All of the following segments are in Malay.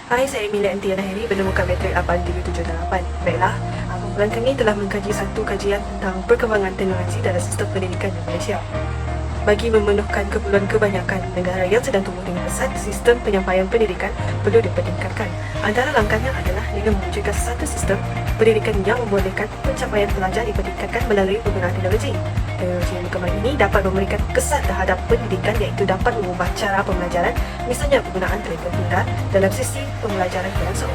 Hai, saya Emilia Antiana Heri, penemukan metrik 8778. Baiklah, kumpulan kami telah mengkaji satu kajian tentang perkembangan teknologi dalam sistem pendidikan di Malaysia. Bagi memenuhkan keperluan kebanyakan negara yang sedang tumbuh dengan pesat, sistem penyampaian pendidikan perlu dipertingkatkan. Antara langkahnya adalah dengan mewujudkan satu sistem pendidikan yang membolehkan pencapaian pelajar dipertingkatkan melalui penggunaan teknologi. Teknologi yang berkembang ini dapat memberikan kesan terhadap pendidikan iaitu dapat mengubah cara pembelajaran, misalnya penggunaan telefon pintar dalam sesi pembelajaran berlangsung.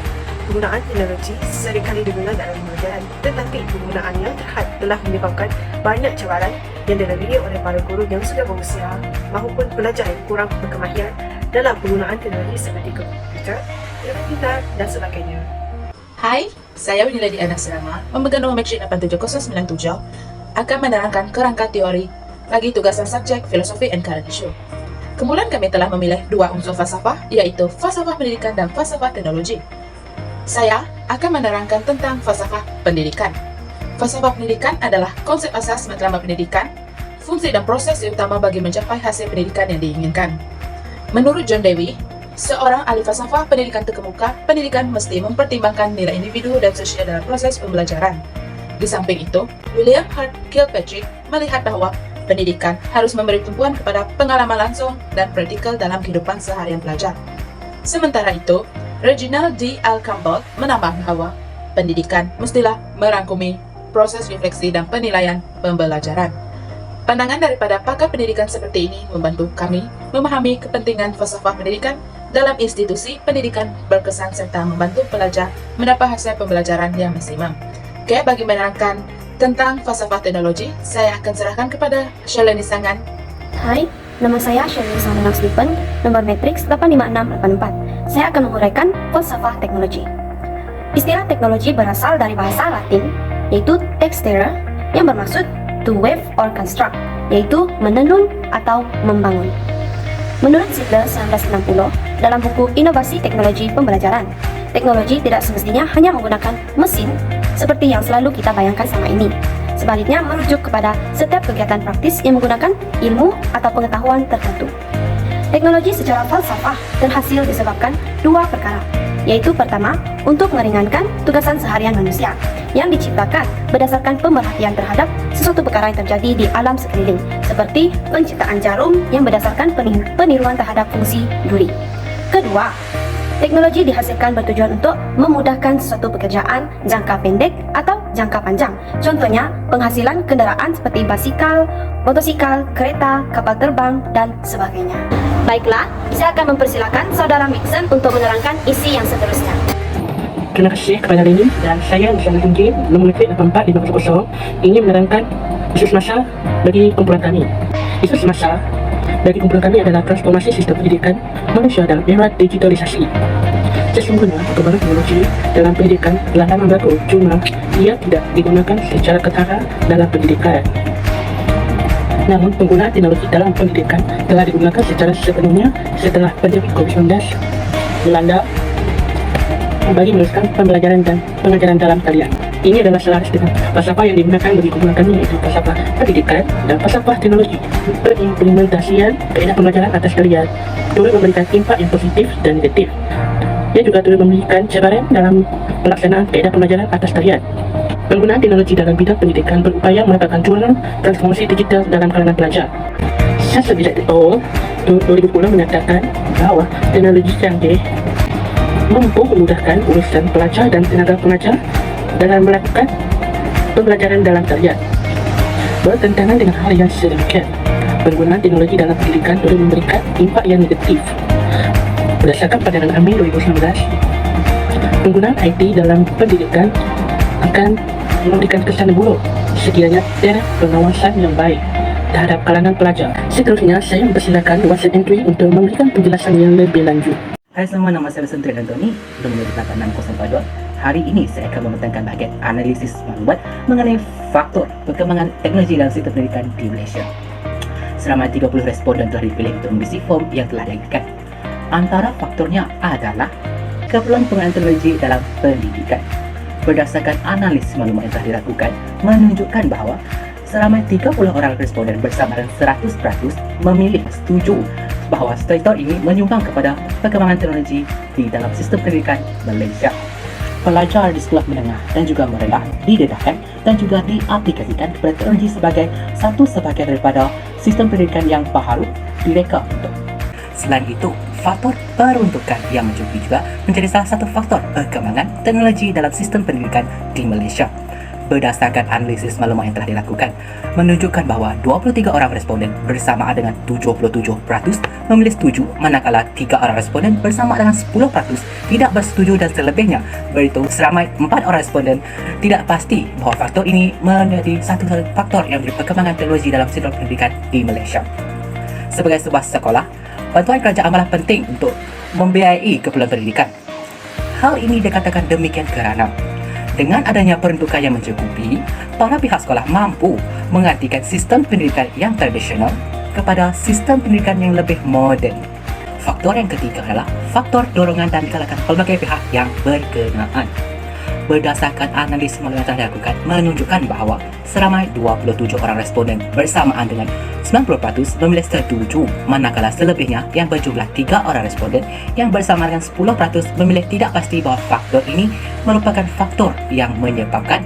Penggunaan teknologi seringkali digunakan dalam pembelajaran, tetapi penggunaannya terhad telah menyebabkan banyak cabaran yang dilalui oleh para guru yang sudah berusia maupun pelajar yang kurang berkemahiran dalam penggunaan teknologi seperti komputer, telefon pintar dan sebagainya. Hai, saya Winilady Anak Serama, memegang nombor metrik 87097, akan menerangkan kerangka teori bagi tugasan subjek Filosofi and Current Issue. Kemudian kami telah memilih dua unsur falsafah, yaitu falsafah pendidikan dan falsafah teknologi. Saya akan menerangkan tentang falsafah pendidikan. Falsafah pendidikan adalah konsep asas matlamat pendidikan, fungsi dan proses utama bagi mencapai hasil pendidikan yang diinginkan. Menurut John Dewey, seorang ahli falsafah pendidikan terkemuka, pendidikan mesti mempertimbangkan nilai individu dan sosial dalam proses pembelajaran. Di samping itu, William Hart Kilpatrick melihat bahwa pendidikan harus memberi tumpuan kepada pengalaman langsung dan praktikal dalam kehidupan seharian pelajar. Sementara itu, Reginald D. L. Campbell menambah bahwa pendidikan mestilah merangkumi proses refleksi dan penilaian pembelajaran. Pandangan daripada pakar pendidikan seperti ini membantu kami memahami kepentingan falsafah pendidikan dalam institusi pendidikan berkesan serta membantu pelajar mendapat hasil pembelajaran yang maksimal. Oke, bagi menerangkan tentang falsafah teknologi, saya akan serahkan kepada Shalini Sangan. Hai, nama saya Shalini Sangan Stephen, nomor matriks 85684. Saya akan menguraikan falsafah teknologi. Istilah teknologi berasal dari bahasa Latin, yaitu textere, yang bermaksud to weave or construct, yaitu menenun atau membangun. Menurut Ziegler 1960, dalam buku Inovasi Teknologi Pembelajaran, teknologi tidak semestinya hanya menggunakan mesin seperti yang selalu kita bayangkan selama ini. Sebaliknya merujuk kepada setiap kegiatan praktis yang menggunakan ilmu atau pengetahuan tertentu. Teknologi secara falsafah terhasil disebabkan dua perkara, yaitu pertama, untuk meringankan tugasan seharian manusia yang diciptakan berdasarkan pemerhatian terhadap sesuatu perkara yang terjadi di alam sekeliling, seperti penciptaan jarum yang berdasarkan peniruan terhadap fungsi duri. Kedua, teknologi dihasilkan bertujuan untuk memudahkan suatu pekerjaan jangka pendek atau jangka panjang. Contohnya, penghasilan kendaraan seperti basikal, motosikal, kereta, kapal terbang, dan sebagainya. Baiklah, saya akan mempersilakan Saudara Mixon untuk menerangkan isi yang seterusnya. Terima kasih kepada Leni dan saya Nisana Tinggi, nomor metrik 84500, ingin menerangkan isu semasa bagi kumpulan kami. Isu semasa bagi kumpulan kami adalah transformasi sistem pendidikan Malaysia dalam era digitalisasi. Sesungguhnya, perkembangan teknologi dalam pendidikan telah lama berlaku, cuma ia tidak digunakan secara ketara dalam pendidikan. Namun, penggunaan teknologi dalam pendidikan telah digunakan secara sepenuhnya setelah pandemik COVID-19 melanda bagi meneruskan pembelajaran dan pengajaran dalam talian. Ini adalah selaras dengan falsafah yang digunakan bagi kumpulan kami, yaitu falsafah pendidikan dan falsafah teknologi. Pengimplementasian kaedah pembelajaran atas talian turut memberikan impak yang positif dan negatif. Ia juga turut memberikan cabaran dalam pelaksanaan kaedah pembelajaran atas talian. Penggunaan teknologi dalam bidang pendidikan berupaya mendapatkan jualan transformasi digital dalam kalangan pelajar. Sasa Bijak All 2010 menyatakan bahawa teknologi canggih mampu memudahkan urusan pelajar dan tenaga pengajar dalam melakukan pembelajaran dalam talian. Bertentangan dengan hal yang sedemikian, penggunaan teknologi dalam pendidikan boleh memberikan impak yang negatif. Berdasarkan pandangan Amin 2019, penggunaan IT dalam pendidikan akan memberikan kesan buruk sekiranya tiada pengawasan yang baik terhadap kalangan pelajar. Seterusnya, saya mempersilakan WhatsApp Entry untuk memberikan penjelasan yang lebih lanjut. Hai semua, nama saya Sentri Antoni, nomor 86042. Hari ini saya akan membentangkan bahagian analisis maklumat mengenai faktor perkembangan teknologi dalam sistem pendidikan di Malaysia. Selama 30 responden telah dipilih untuk mengisi form yang telah diajukan. Antara faktornya adalah keperluan penggunaan teknologi dalam pendidikan. Berdasarkan analisis maklumat yang telah dilakukan, menunjukkan bahawa selama 30 orang responden bersamaan 100% memilih setuju bahawa sektor ini menyumbang kepada perkembangan teknologi di dalam sistem pendidikan Malaysia. Pelajar di sekolah menengah dan juga merendah didedahkan dan juga diaplikasikan kepada teknologi sebagai satu sebahagian daripada sistem pendidikan yang baharu direka untuk. Selain itu, faktor peruntukan yang mencukupi juga menjadi salah satu faktor perkembangan teknologi dalam sistem pendidikan di Malaysia. Berdasarkan analisis maklumat yang telah dilakukan, menunjukkan bahawa 23 orang responden bersamaan dengan 77% memilih setuju, manakala 3 orang responden bersama dengan 10% tidak bersetuju dan selebihnya beritu seramai 4 orang responden tidak pasti bahawa faktor ini menjadi satu faktor yang menjadi perkembangan teknologi dalam sistem pendidikan di Malaysia. Sebagai sebuah sekolah, bantuan kerajaan amalah penting untuk membiayai keperluan pendidikan. Hal ini dikatakan demikian kerana dengan adanya peruntukan yang mencukupi, para pihak sekolah mampu menggantikan sistem pendidikan yang tradisional kepada sistem pendidikan yang lebih moden. Faktor yang ketiga adalah faktor dorongan dan kalangan pelbagai pihak yang berkenaan. Berdasarkan analisis maklumat yang telah dilakukan menunjukkan bahawa seramai 27 orang responden bersamaan dengan 90% memilih setuju, manakala selebihnya yang berjumlah 3 orang responden yang bersamaan dengan 10% memilih tidak pasti bahawa faktor ini merupakan faktor yang menyebabkan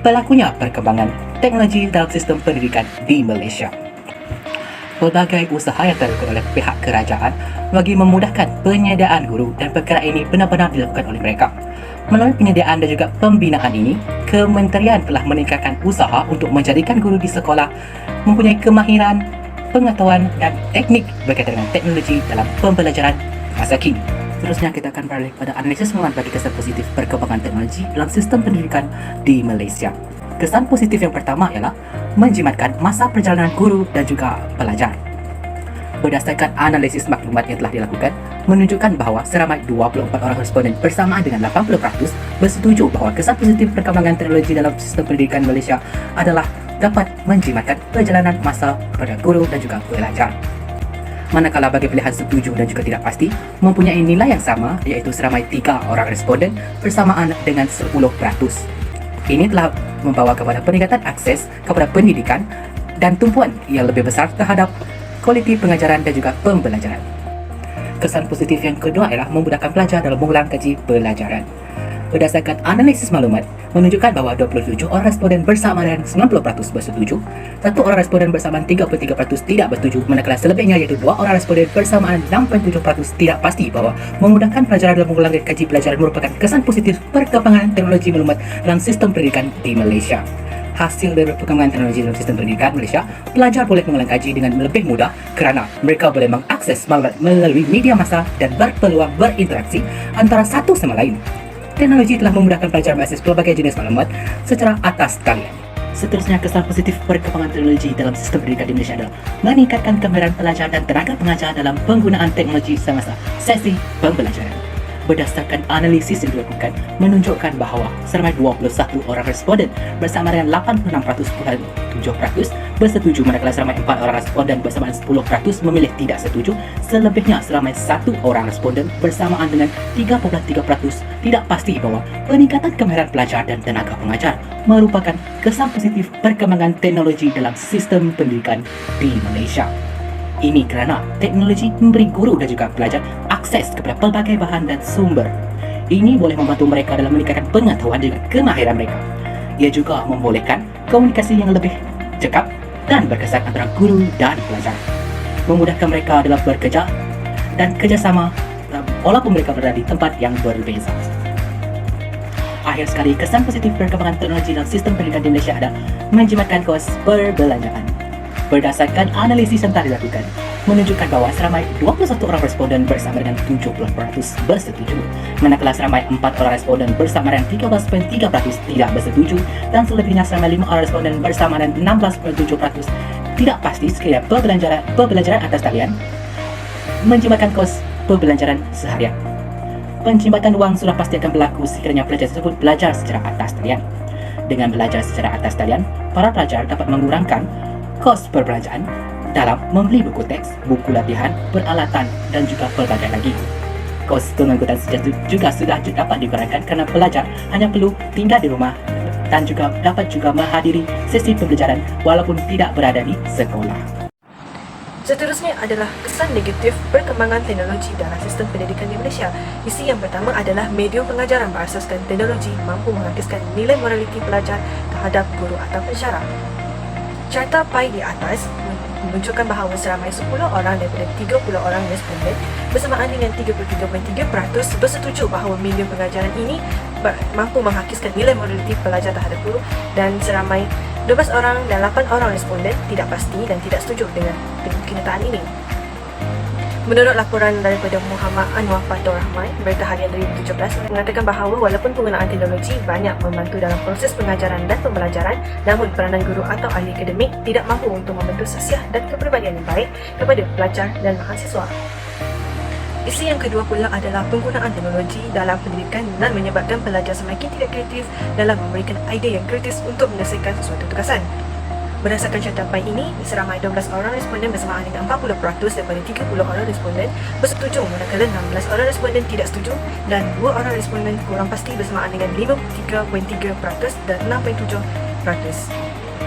berlakunya perkembangan teknologi dalam sistem pendidikan di Malaysia. Pelbagai usaha yang dilakukan oleh pihak kerajaan bagi memudahkan penyediaan guru dan perkara ini benar-benar dilakukan oleh mereka. Melalui penyediaan dan juga pembinaan ini, kementerian telah meningkatkan usaha untuk menjadikan guru di sekolah mempunyai kemahiran, pengetahuan dan teknik berkaitan dengan teknologi dalam pembelajaran masa kini. Seterusnya kita akan beralih pada analisis maklumat bagi kesan positif perkembangan teknologi dalam sistem pendidikan di Malaysia. Kesan positif yang pertama ialah menjimatkan masa perjalanan guru dan juga pelajar. Berdasarkan analisis maklumat yang telah dilakukan, menunjukkan bahawa seramai 24 orang responden bersamaan dengan 80% bersetuju bahawa kesan positif perkembangan teknologi dalam sistem pendidikan Malaysia adalah dapat menjimatkan perjalanan masa kepada guru dan juga pelajar. Manakala bagi pilihan setuju dan juga tidak pasti mempunyai nilai yang sama, iaitu seramai 3 orang responden bersamaan dengan 10%. Ini telah membawa kepada peningkatan akses kepada pendidikan dan tumpuan yang lebih besar terhadap kualiti pengajaran dan juga pembelajaran. Kesan positif yang kedua ialah memudahkan pelajar dalam mengulang kaji pelajaran. Berdasarkan analisis maklumat, menunjukkan bahawa 27 orang responden bersama dengan 90% bersetuju, 1 orang responden bersamaan 33% tidak bersetuju, manakala selebihnya iaitu 2 orang responden bersamaan 67% tidak pasti bahawa memudahkan pelajar dalam mengulang kaji pelajaran merupakan kesan positif perkembangan teknologi maklumat dalam sistem pendidikan di Malaysia. Hasil dari perkembangan teknologi dalam sistem pendidikan Malaysia, pelajar boleh mengulang kaji dengan lebih mudah kerana mereka boleh mengakses maklumat melalui media massa dan berpeluang berinteraksi antara satu sama lain. Teknologi telah memudahkan pelajar mengakses pelbagai jenis maklumat secara atas talian. Seterusnya, kesan positif perkembangan teknologi dalam sistem pendidikan di Malaysia adalah meningkatkan kemahiran pelajar dan tenaga pengajar dalam penggunaan teknologi semasa sesi pembelajaran. Berdasarkan analisis yang dilakukan, menunjukkan bahawa seramai 21 orang responden bersama dengan 86.7% bersetuju, manakala seramai 4 orang responden bersama dengan 10% memilih tidak setuju. Selebihnya seramai 1 orang responden bersamaan dengan 3.3% tidak pasti bahawa peningkatan kemahiran pelajar dan tenaga pengajar merupakan kesan positif perkembangan teknologi dalam sistem pendidikan di Malaysia. Ini kerana teknologi memberi guru dan juga pelajar akses kepada pelbagai bahan dan sumber. Ini boleh membantu mereka dalam meningkatkan pengetahuan dan kemahiran mereka. Ia juga membolehkan komunikasi yang lebih cekap dan berkesan antara guru dan pelajar, memudahkan mereka dalam bekerja dan kerjasama walaupun mereka berada di tempat yang berbeza. Akhir sekali, kesan positif perkembangan teknologi dalam sistem pendidikan di Malaysia adalah menjimatkan kos perbelanjaan. Berdasarkan analisis yang telah dilakukan, menunjukkan bahawa seramai 21 orang responden bersama dengan 70% bersetuju, manakala seramai 4 orang responden bersama dengan 13.3% tidak bersetuju, dan selebihnya seramai 5 orang responden bersama dengan 16.7% tidak pasti sekiranya pembelajaran atas talian menjimatkan kos pembelajaran seharian. Penjimatan wang sudah pasti akan berlaku sekiranya pelajar tersebut belajar secara atas talian. Dengan belajar secara atas talian, para pelajar dapat mengurangkan kos perbelanjaan dalam membeli buku teks, buku latihan, peralatan dan juga pelbagai lagi. Kos pengangkutan juga sudah dapat dikurangkan kerana pelajar hanya perlu tinggal di rumah dan juga dapat juga menghadiri sesi pembelajaran walaupun tidak berada di sekolah. Seterusnya adalah kesan negatif perkembangan teknologi dalam sistem pendidikan di Malaysia. Isi yang pertama adalah medium pengajaran berasaskan teknologi mampu mengakiskan nilai moraliti pelajar terhadap guru atau pensyarah. Carta pie di atas menunjukkan bahawa seramai 10 orang daripada 30 orang responden bersamaan dengan 33.3% bersetuju bahawa medium pengajaran ini mampu menghakiskan nilai moraliti pelajar terhadap guru, dan seramai 12 orang dan 8 orang responden tidak pasti dan tidak setuju dengan kenyataan ini. Menurut laporan daripada Muhammad Anwar Fatur Rahman, Berita Harian 2017 mengatakan bahawa walaupun penggunaan teknologi banyak membantu dalam proses pengajaran dan pembelajaran, namun peranan guru atau ahli akademik tidak mampu untuk membentuk sasiah dan kepribadian yang baik kepada pelajar dan mahasiswa. Isi yang kedua pula adalah penggunaan teknologi dalam pendidikan dan menyebabkan pelajar semakin tidak kreatif dalam memberikan idea yang kritis untuk menyelesaikan sesuatu tugasan. Berdasarkan carta pie ini, seramai 12 orang responden bersamaan dengan 40% daripada 30 orang responden bersetuju, manakala 16 orang responden tidak setuju dan 2 orang responden kurang pasti bersamaan dengan 53.3% dan 6.7%.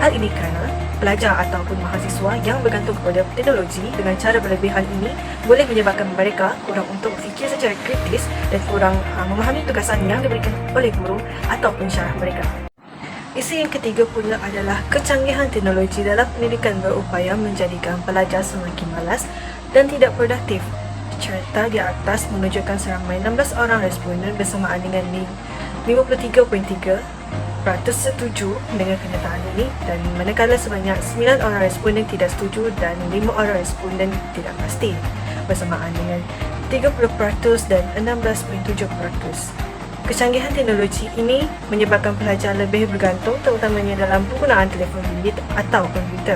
Hal ini kerana pelajar ataupun mahasiswa yang bergantung kepada teknologi dengan cara berlebihan ini boleh menyebabkan mereka kurang untuk berfikir secara kritis dan kurang memahami tugasan yang diberikan oleh guru atau pensyarah mereka. Isi yang ketiga pula adalah kecanggihan teknologi dalam pendidikan berupaya menjadikan pelajar semakin malas dan tidak produktif. Carta di atas menunjukkan seramai 16 orang responden bersamaan dengan 53.3% setuju dengan kenyataan ini, dan manakala sebanyak 9 orang responden tidak setuju dan 5 orang responden tidak pasti, bersamaan dengan 30% dan 16.7%. Kecanggihan teknologi ini menyebabkan pelajar lebih bergantung terutamanya dalam penggunaan telefon bimbit atau komputer.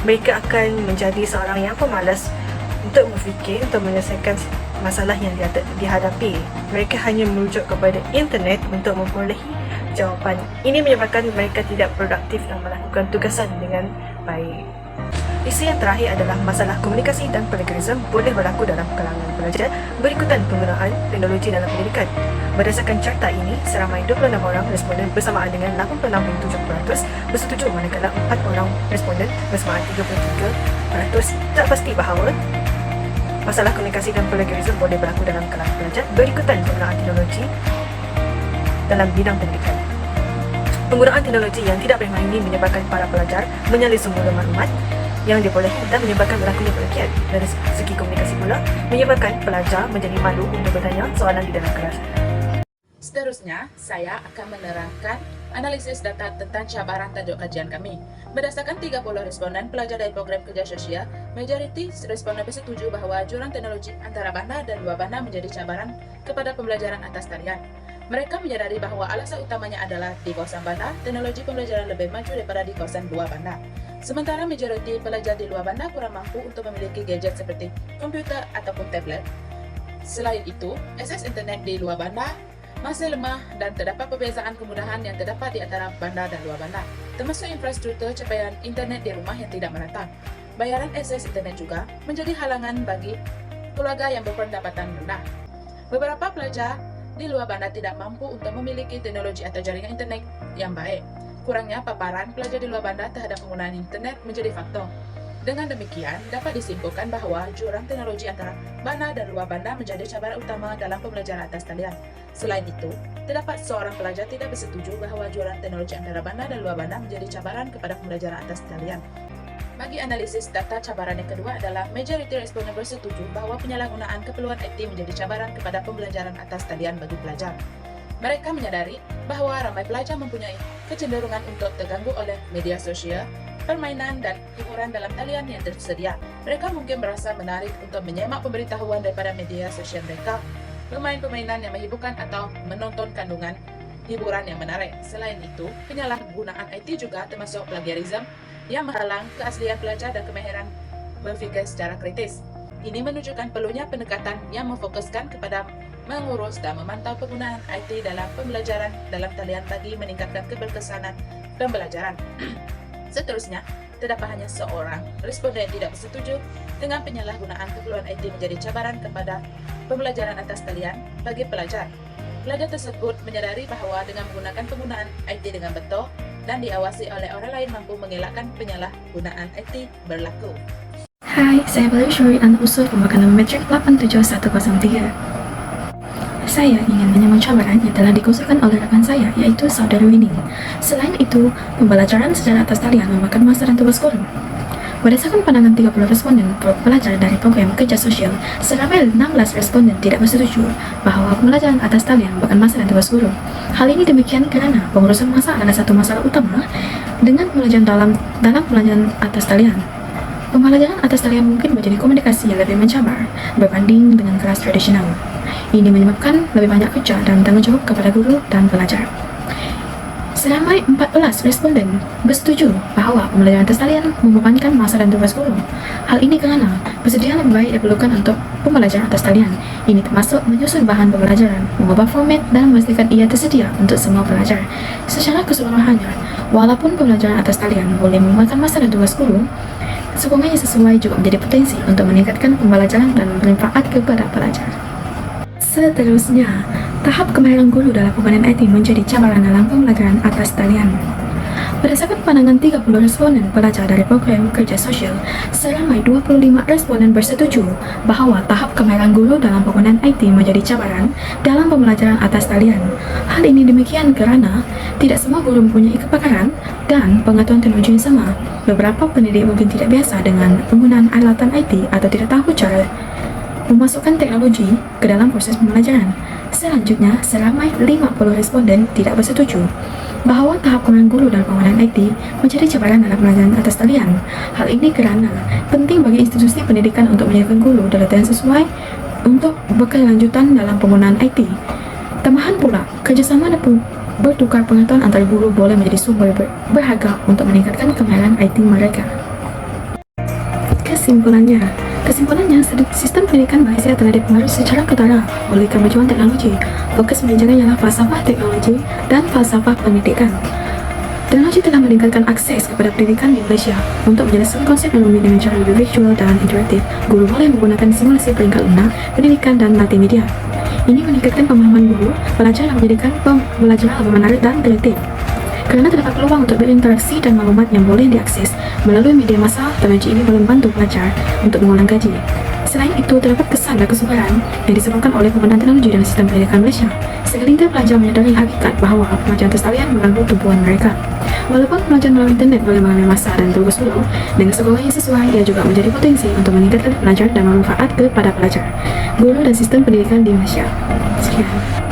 Mereka akan menjadi seorang yang pemalas untuk berfikir untuk menyelesaikan masalah yang dihadapi. Mereka hanya merujuk kepada internet untuk memperolehi jawapan. Ini menyebabkan mereka tidak produktif dan melakukan tugasan dengan baik. Isi yang terakhir adalah masalah komunikasi dan plagiarism boleh berlaku dalam kalangan pelajar berikutan penggunaan teknologi dalam pendidikan. Berdasarkan carta ini, seramai 26 orang responden bersamaan dengan 86.7% bersetuju, manakala 4 orang responden bersamaan 33% tak pasti bahawa masalah komunikasi dan plagiarism boleh berlaku dalam kalangan pelajar berikutan penggunaan teknologi dalam bidang pendidikan. Penggunaan teknologi yang tidak bermain ini menyebabkan para pelajar menyalin semula maklumat yang dibolehi dan menyebabkan berlakunya plagiat. Dari segi komunikasi pula, menyebabkan pelajar menjadi malu untuk bertanya soalan di dalam kelas. Seterusnya, saya akan menerangkan analisis data tentang cabaran tajuk kajian kami. Berdasarkan 30 responden pelajar dari program kerja sosial, majoriti responden bersetuju bahawa jurang teknologi antara bandar dan luar bandar menjadi cabaran kepada pembelajaran atas talian. Mereka menyadari bahawa alasan utamanya adalah di kawasan bandar, teknologi pembelajaran lebih maju daripada di kawasan luar bandar. Sementara majoriti pelajar di luar bandar kurang mampu untuk memiliki gadget seperti komputer ataupun tablet. Selain itu, akses internet di luar bandar masih lemah dan terdapat perbezaan kemudahan yang terdapat di antara bandar dan luar bandar, termasuk infrastruktur capaian internet di rumah yang tidak merata. Bayaran akses internet juga menjadi halangan bagi keluarga yang berpendapatan rendah. Beberapa pelajar di luar bandar tidak mampu untuk memiliki teknologi atau jaringan internet yang baik. Kurangnya paparan pelajar di luar bandar terhadap penggunaan internet menjadi faktor. Dengan demikian, dapat disimpulkan bahawa jurang teknologi antara bandar dan luar bandar menjadi cabaran utama dalam pembelajaran atas talian. Selain itu, terdapat seorang pelajar tidak bersetuju bahawa jurang teknologi antara bandar dan luar bandar menjadi cabaran kepada pembelajaran atas talian. Bagi analisis data, cabaran yang kedua adalah majoriti responden bersetuju bahawa penyalahgunaan keperluan IT menjadi cabaran kepada pembelajaran atas talian bagi pelajar. Mereka menyadari bahawa ramai pelajar mempunyai kecenderungan untuk terganggu oleh media sosial, permainan dan hiburan dalam talian yang tersedia. Mereka mungkin merasa menarik untuk menyemak pemberitahuan daripada media sosial mereka, bermain permainan yang menghiburkan atau menonton kandungan hiburan yang menarik. Selain itu, penyalahgunaan IT juga termasuk plagiarism yang menghalang keaslian pelajar dan kemahiran berfikir secara kritis. Ini menunjukkan perlunya pendekatan yang memfokuskan kepada mengurus dan memantau penggunaan IT dalam pembelajaran dalam talian bagi meningkatkan keberkesanan pembelajaran. Seterusnya, terdapat hanya seorang responden yang tidak bersetuju dengan penyalahgunaan keperluan IT menjadi cabaran kepada pembelajaran atas talian bagi pelajar. Pelajar tersebut menyadari bahawa dengan menggunakan penggunaan IT dengan betul dan diawasi oleh orang lain mampu mengelakkan penyalahgunaan IT berlaku. Hai, saya Valerie Shuri, anak usul pembekalan metrik 87103. Saya ingin menyambung cabaran yang telah dikusulkan oleh rekan saya, yaitu saudara Winnie. Selain itu, pembelajaran secara atas talian memakan masa dan tugas guru. Berdasarkan pandangan 30 responden pelajar dari program kerja sosial, seramai 16 responden tidak bersetuju bahawa pembelajaran atas talian memakan masa dan tugas guru. Hal ini demikian kerana pengurusan masa adalah satu masalah utama dengan pembelajaran dalam pembelajaran atas talian. Pembelajaran atas talian mungkin menjadi komunikasi yang lebih mencabar berbanding dengan kelas tradisional. Ini menyebabkan lebih banyak kerja dan tanggungjawab kepada guru dan pelajar. Seramai 14 responden bersetuju bahawa pembelajaran atas talian membebankan masa dan tugas guru. Hal ini kerana persediaan lebih baik diperlukan untuk pembelajaran atas talian. Ini termasuk menyusun bahan pembelajaran, mengubah format dan memastikan ia tersedia untuk semua pelajar. Secara keseluruhannya, walaupun pembelajaran atas talian boleh memakan masa dan tugas guru, sokongan yang sesuai juga menjadi potensi untuk meningkatkan pembelajaran dan bermanfaat kepada pelajar. Seterusnya, tahap kemahiran guru dalam penggunaan IT menjadi cabaran dalam pembelajaran atas talian. Berdasarkan pandangan 30 responden pelajar dari program kerja sosial, seramai 25 responden bersetuju bahawa tahap kemahiran guru dalam penggunaan IT menjadi cabaran dalam pembelajaran atas talian. Hal ini demikian kerana tidak semua guru mempunyai kepakaran dan pengetahuan teknologi yang sama. Beberapa pendidik mungkin tidak biasa dengan penggunaan alatan IT atau tidak tahu cara memasukkan teknologi ke dalam proses pembelajaran. Selanjutnya, seramai 50 responden tidak bersetuju bahawa tahap kemahiran guru dalam penggunaan IT menjadi cabaran dalam pembelajaran atas talian. Hal ini kerana penting bagi institusi pendidikan untuk menyediakan guru dalam yang sesuai untuk berkelanjutan dalam penggunaan IT. Tambahan pula, kerjasama dan bertukar pengetahuan antara guru boleh menjadi sumber berharga untuk meningkatkan kemahiran IT mereka. Kesimpulannya, sistem pendidikan Malaysia telah dipengaruhi secara ketara oleh kemajuan teknologi. Fokus pendidikan ialah falsafah teknologi dan falsafah pendidikan. Teknologi telah meningkatkan akses kepada pendidikan di Malaysia. Untuk menjelaskan konsep teknologi dengan cara lebih visual dan interaktif, guru boleh menggunakan simulasi peringkat lunak, pendidikan dan multimedia. Ini meningkatkan pemahaman guru, pelajar dan menjadikan pembelajaran lebih menarik dan kreatif. Kerana terdapat peluang untuk berinteraksi dan maklumat yang boleh diakses melalui media massa, teknologi ini boleh membantu pelajar untuk mengulang kaji. Selain itu, terdapat kesan dan kesukaran yang disebabkan oleh penggunaan teknologi dalam sistem pendidikan Malaysia. Segelintir pelajar menyadari hakikat bahawa pembelajaran atas talian mengganggu tumpuan mereka. Walaupun pembelajaran melalui internet boleh mengambil masa dan tugas guru, dengan sokongan yang sesuai, ia juga menjadi potensi untuk meningkatkan pelajar dan bermanfaat kepada pelajar, guru dan sistem pendidikan di Malaysia. Sekian.